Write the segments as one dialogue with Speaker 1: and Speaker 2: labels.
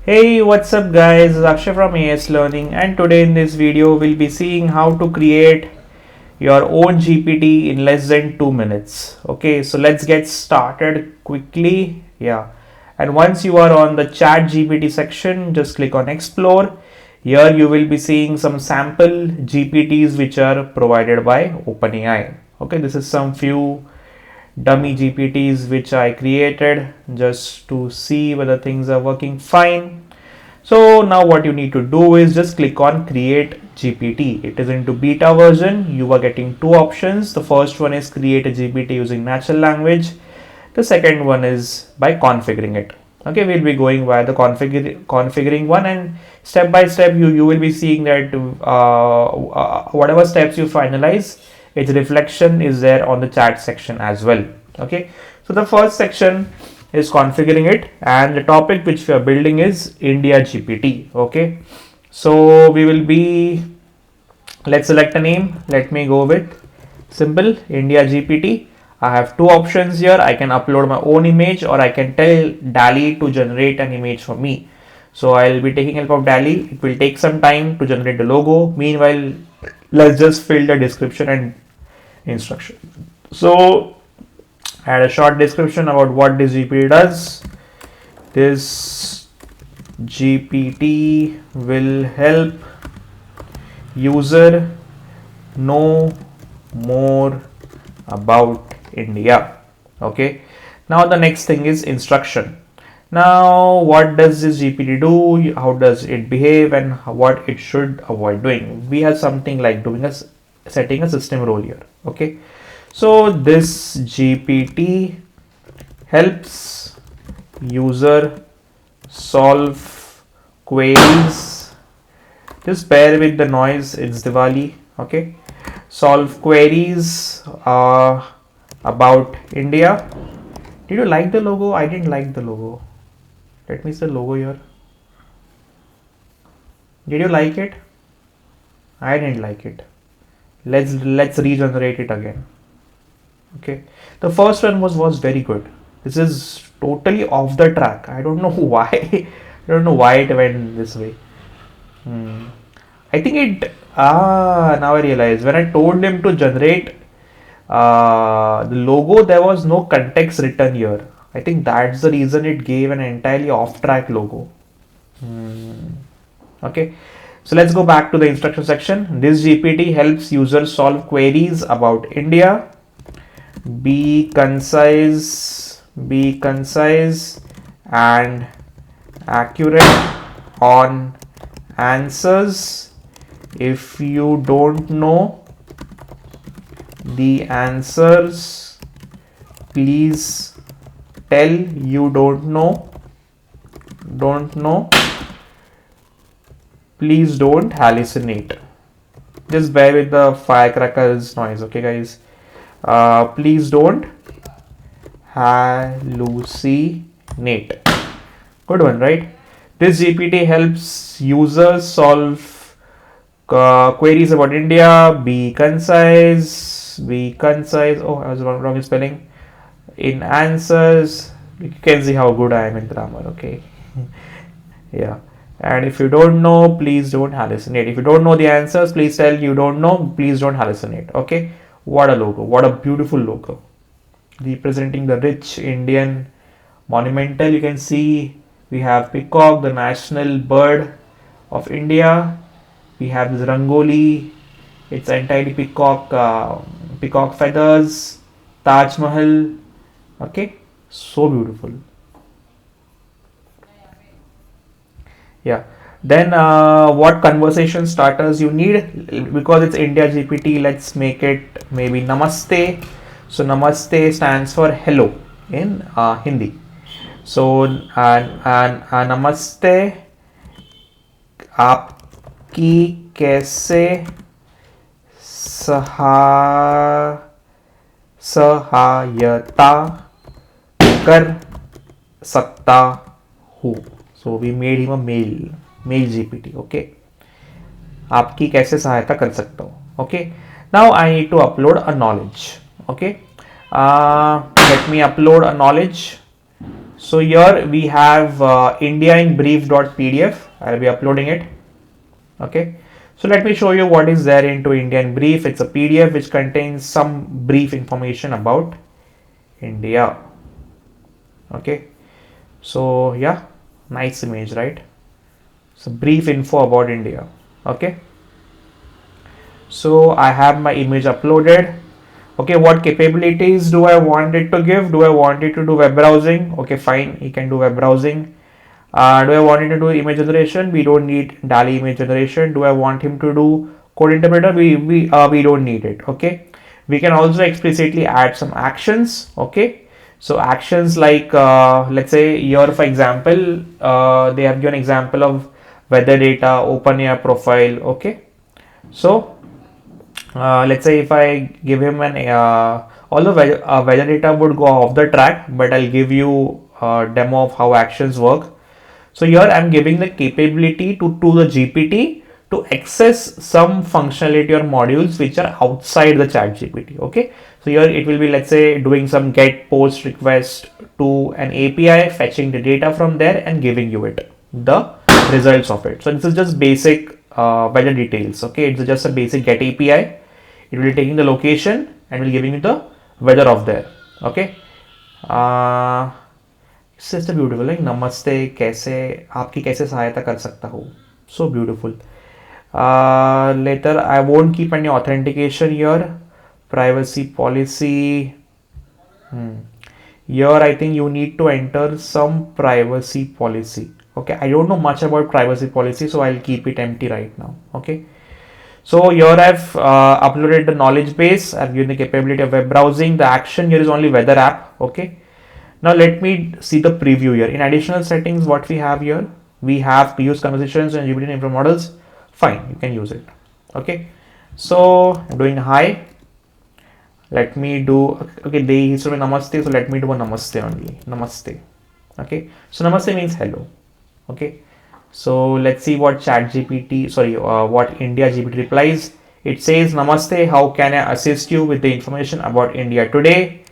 Speaker 1: Hey, what's up guys? This is Akshay from AS Learning, and today in this video we'll be seeing how to create your own GPT in less than 2 minutes. Okay, so let's get started quickly. Yeah. And once you are on the chat GPT section, just click on explore. Here you will be seeing some sample GPTs which are provided by OpenAI. Okay, this is some few dummy GPTs which I created just to see whether things are working fine. So now what you need to do is just click on create GPT. It is into beta version. You are getting two options. The first one is create a GPT using natural language. The second one is by configuring it. Okay, we'll be going via the configuring one, and step by step you will be seeing that whatever steps you finalize, its reflection is there on the chat section as well. Okay, so the first section is configuring it, and the topic which we are building is India GPT. Okay, so we will be, let's select a name. Let me go with simple India GPT. I have two options here. I can upload my own image, or I can tell DALL-E to generate an image for me. So I'll be taking help of DALL-E. It will take some time to generate the logo. Meanwhile, let's just fill the description and instruction. So add a short description about what this GPT does. This GPT will help user know more about India. Okay, now the next thing is instruction. Now what does this GPT do, how does it behave, and what it should avoid doing? We have something like doing a setting a system role here. Okay, so this GPT helps user solve queries. Just bear with the noise, it's Diwali. Okay, solve queries about India. Did you like the logo? I didn't like the logo. Let me see the logo here. Did you like it? I didn't like it. Let's regenerate it again. Okay, the first one was very good. This is totally off the track. I don't know why. I don't know why it went this way. I think it. Now I realize when I told him to generate the logo, there was no context written here. I think that's the reason it gave an entirely off-track logo. Okay, so let's go back to the instruction section. This GPT helps users solve queries about India. Be concise and accurate on answers. If you don't know the answers, please tell you don't know. Please don't hallucinate. Just bear with the firecrackers noise, okay guys? Please don't hallucinate. Good one, right? This GPT helps users solve queries about India. Be concise. Oh, I was wrong in spelling. In answers, you can see how good I am in grammar. Okay. Yeah. And if you don't know, please don't hallucinate. If you don't know the answers, please tell you don't know. Please don't hallucinate. Okay. What a logo. What a beautiful logo. Representing the rich Indian monumental. You can see we have peacock, the national bird of India. We have this rangoli. It's entirely peacock feathers. Taj Mahal. Okay. So beautiful. Yeah. Then what conversation starters you need? Because it's India GPT, let's make it maybe Namaste. So Namaste stands for hello in Hindi. So Namaste, आपकी कैसे सहायता कर सकता हूँ. So we made him a male GPT. Okay, आपकी कैसे सहायता कर सकता हूँ. Okay, now I need to upload a knowledge. Okay, let me upload a knowledge. So here we have indiainbrief.pdf. I'll be uploading it. Okay, so let me show you what is there into India in brief. It's a PDF which contains some brief information about India. Okay, so yeah, nice image, right? So brief info about India. Okay, so I have my image uploaded. Okay, what capabilities do I want it to give? Do I want it to do web browsing? Okay, fine, he can do web browsing. Do I want him to do image generation? We don't need DALL-E image generation. Do I want him to do code interpreter? We don't need it. Okay, we can also explicitly add some actions. Okay, so actions like let's say here for example they have given example of weather data, OpenAI profile. Okay, so let's say if I give him an all the weather data would go off the track, but I'll give you a demo of how actions work. So here I'm giving the capability to the GPT to access some functionality or modules which are outside the chat GPT. Okay, so here it will be, let's say, doing some get post request to an API, fetching the data from there and giving you the results of it. So this is just basic weather details. Okay, it's just a basic get API. It will be taking the location and will giving you the weather of there. Okay, it's just a beautiful, like नमस्ते, कैसे आपकी कैसे सहायता कर सकता हूँ. So beautiful. Later I won't keep any authentication here. Privacy policy. Here I think you need to enter some privacy policy. Okay, I don't know much about privacy policy, so I'll keep it empty right now. Okay, so here I've uploaded the knowledge base. I've given the capability of web browsing. The action here is only weather app. Okay, now let me see the preview here. In additional settings, what we have here, we have use conversations and GPT info models. Fine, you can use it. Okay, so I'm doing hi. Let me do, okay, they used to be namaste, so let me do a namaste only. Namaste. Okay, so namaste means hello. Okay, so let's see what what India GPT replies. It says, Namaste, how can I assist you with the information about India today?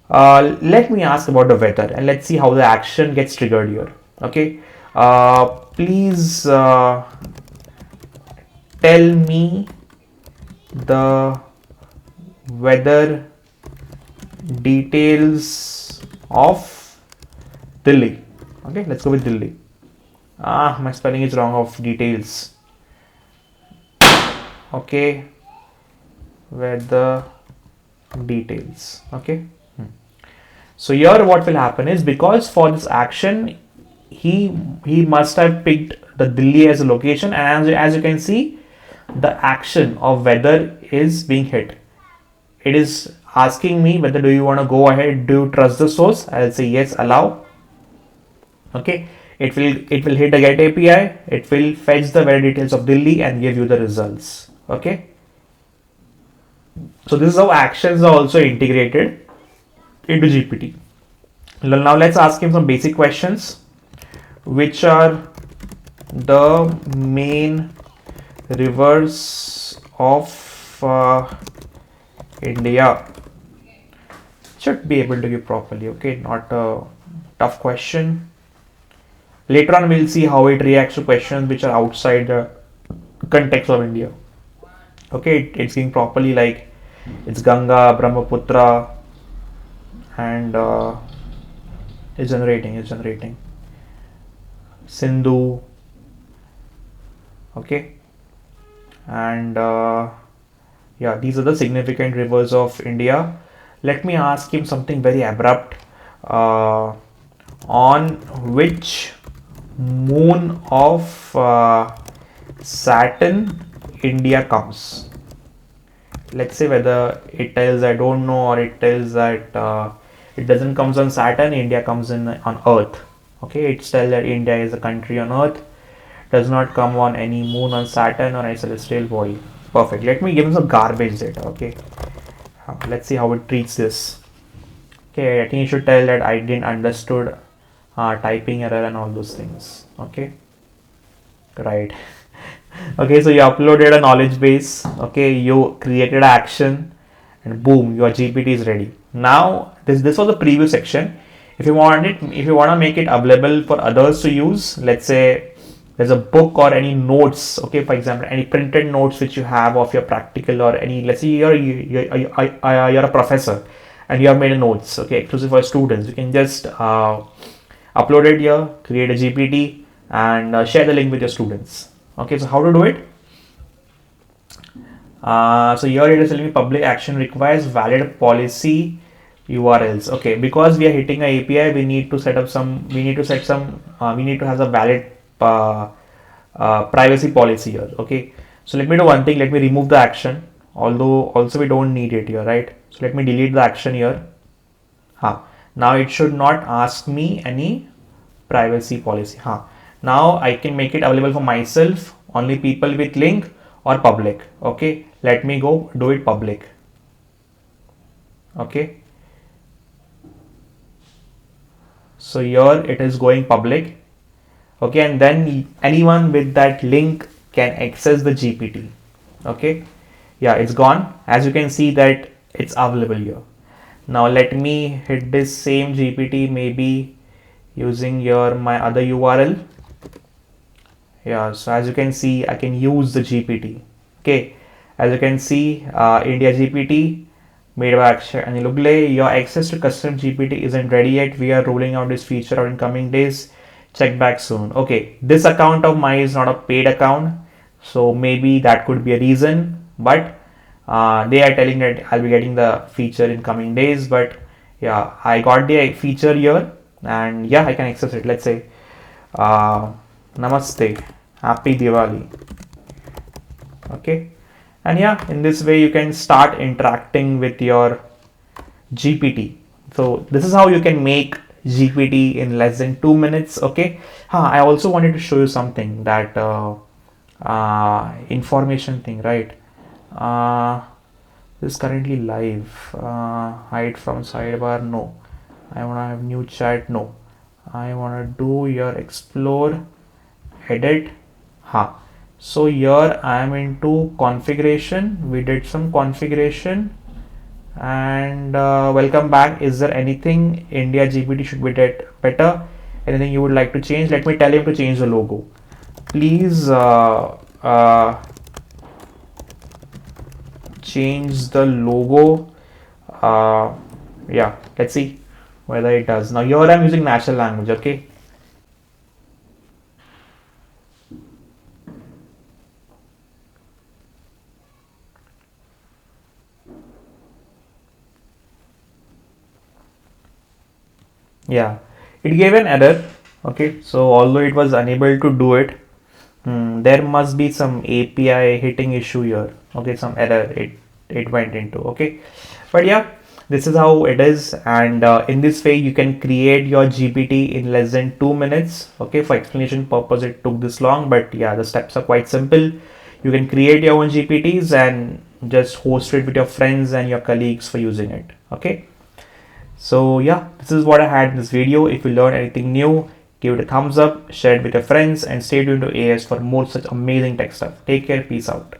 Speaker 1: Let me ask about the weather and let's see how the action gets triggered here. Okay, please tell me the weather details of Delhi. Okay, let's go with Delhi. My spelling is wrong of details. Okay, weather details. Okay, so here what will happen is, because for this action he must have picked the Delhi as a location, and as you can see, the action of weather is being hit. It is asking me whether do you want to go ahead, do you trust the source? I'll say yes, allow. Okay, it will hit the get API, it will fetch the weather details of Delhi and give you the results. Okay, so this is how actions are also integrated into GPT. Now let's ask him some basic questions. Which are the main rivers of India? Should be able to give properly. Okay, not a tough question. Later on we'll see how it reacts to questions which are outside the context of India. Okay, it's giving properly, like it's Ganga, Brahmaputra, and it's generating Sindhu. Okay, and yeah, these are the significant rivers of India. Let me ask him something very abrupt. On which moon of Saturn India comes? Let's say whether it tells I don't know, or it tells that it doesn't comes on Saturn, India comes on Earth. Okay, it's tells that India is a country on Earth, does not come on any moon on Saturn or a celestial body. Perfect. Let me give him some garbage data. Okay, let's see how it treats this. Okay, I think you should tell that I didn't understood typing error and all those things. Okay, right. Okay, so you uploaded a knowledge base. Okay, you created an action, and boom, your GPT is ready. Now this was the preview section. If you want to make it available for others to use, let's say there's a book or any notes, okay, for example, any printed notes which you have of your practical, or any, let's say you're a professor and you have made a notes, okay, exclusive for students. You can just upload it here, create a GPT, and share the link with your students. Okay, so how to do it? So here it is telling me public action requires valid policy URLs. Okay, because we are hitting a API, we need to set some, we need to have a valid privacy policy here. Okay, so let me do one thing. Let me remove the action, although also we don't need it here, right? So let me delete the action here. Now it should not ask me any privacy policy. Now I can make it available for myself, only people with link, or public. Okay, let me go do it public. Okay, so here it is going public. Okay, and then anyone with that link can access the GPT. Okay, yeah, it's gone. As you can see that it's available here. Now let me hit this same GPT, maybe using here my other URL. Yeah, so as you can see, I can use the GPT. Okay, as you can see, India GPT made by Akshay Anilugale. Your access to custom GPT isn't ready yet. We are rolling out this feature in coming days. Check back soon. Okay, this account of mine is not a paid account, so maybe that could be a reason, but they are telling that I'll be getting the feature in coming days. But yeah, I got the feature here, and yeah, I can access it. Let's say Namaste, Happy Diwali. Okay, and yeah, in this way you can start interacting with your GPT. So this is how you can make GPT in less than 2 minutes. Okay, I also wanted to show you something, that information thing, right? This is currently live. Hide from sidebar, no. I want to have new chat, no. I want to do your explore, edit. So here I am into configuration. We did some configuration, and welcome back. Is there anything India GPT should be better? Anything you would like to change? Let me tell him to change the logo. Please change the logo. Yeah, let's see whether it does. Now here I'm using natural language. Okay, yeah, it gave an error. Okay, so although it was unable to do it, there must be some API hitting issue here. Okay, some error it went into. Okay, but yeah, this is how it is, and in this way you can create your GPT in less than 2 minutes. Okay, for explanation purpose it took this long, but yeah, the steps are quite simple. You can create your own GPTs and just host it with your friends and your colleagues for using it. Okay, so yeah, this is what I had in this video. If you learned anything new, give it a thumbs up, share it with your friends, and stay tuned to AS for more such amazing tech stuff. Take care, peace out.